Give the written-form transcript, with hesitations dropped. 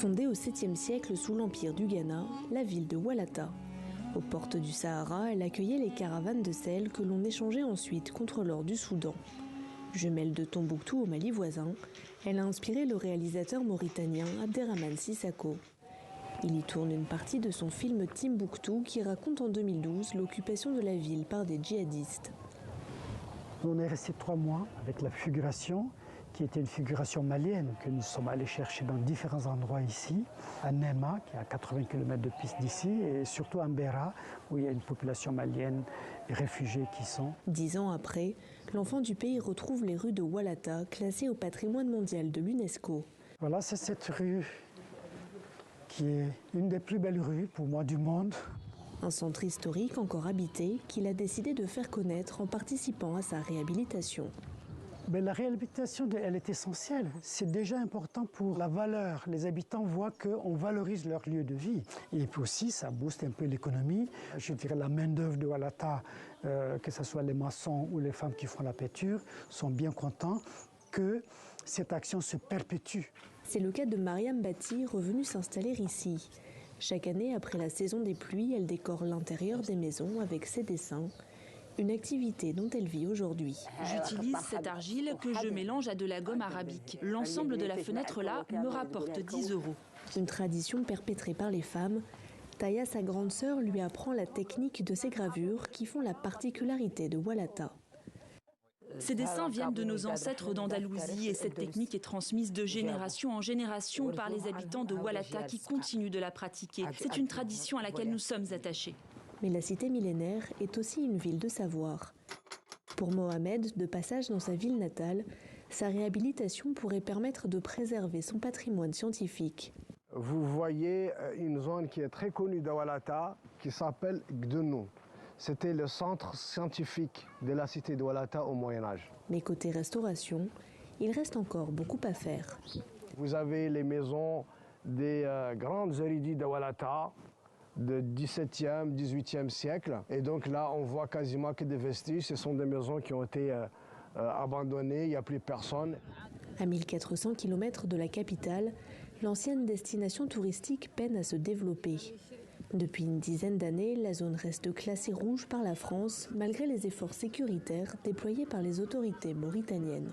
Fondée au 7e siècle sous l'empire du Ghana, la ville de Oualata. Aux portes du Sahara, elle accueillait les caravanes de sel que l'on échangeait ensuite contre l'or du Soudan. Jumelle de Tombouctou au Mali voisin, elle a inspiré le réalisateur mauritanien Abderrahmane Sissako. Il y tourne une partie de son film Timbuktu qui raconte en 2012 l'occupation de la ville par des djihadistes. On est resté 3 mois avec la figuration, qui était une figuration malienne que nous sommes allés chercher dans différents endroits ici, à Nema, qui est à 80 km de piste d'ici, et surtout à Mbera, où il y a une population malienne et réfugiés qui sont. 10 ans après, l'enfant du pays retrouve les rues de Oualata, classées au patrimoine mondial de l'UNESCO. Voilà, c'est cette rue qui est une des plus belles rues pour moi du monde. Un centre historique encore habité qu'il a décidé de faire connaître en participant à sa réhabilitation. La réhabilitation, elle est essentielle. C'est déjà important pour la valeur. Les habitants voient qu'on valorise leur lieu de vie. Et puis aussi, ça booste un peu l'économie. Je dirais la main-d'œuvre de Oualata, que ce soit les maçons ou les femmes qui font la peinture, sont bien contents que cette action se perpétue. C'est le cas de Mariam Bati, revenue s'installer ici. Chaque année, après la saison des pluies, elle décore l'intérieur des maisons avec ses dessins. Une activité dont elle vit aujourd'hui. J'utilise cette argile que je mélange à de la gomme arabique. L'ensemble de la fenêtre là me rapporte 10 €. Une tradition perpétrée par les femmes. Taya, sa grande sœur, lui apprend la technique de ces gravures qui font la particularité de Oualata. Ces dessins viennent de nos ancêtres d'Andalousie et cette technique est transmise de génération en génération par les habitants de Oualata qui continuent de la pratiquer. C'est une tradition à laquelle nous sommes attachés. Mais la cité millénaire est aussi une ville de savoir. Pour Mohamed, de passage dans sa ville natale, sa réhabilitation pourrait permettre de préserver son patrimoine scientifique. Vous voyez une zone qui est très connue de Oualata qui s'appelle Gdenou. C'était le centre scientifique de la cité de Oualata au Moyen-Âge. Mais côté restauration, il reste encore beaucoup à faire. Vous avez les maisons des grandes érudites de Oualata, de 17e, 18e siècle. Et donc là, on voit quasiment que des vestiges. Ce sont des maisons qui ont été abandonnées, il n'y a plus personne. À 1400 km de la capitale, l'ancienne destination touristique peine à se développer. Depuis une dizaine d'années, la zone reste classée rouge par la France, malgré les efforts sécuritaires déployés par les autorités mauritaniennes.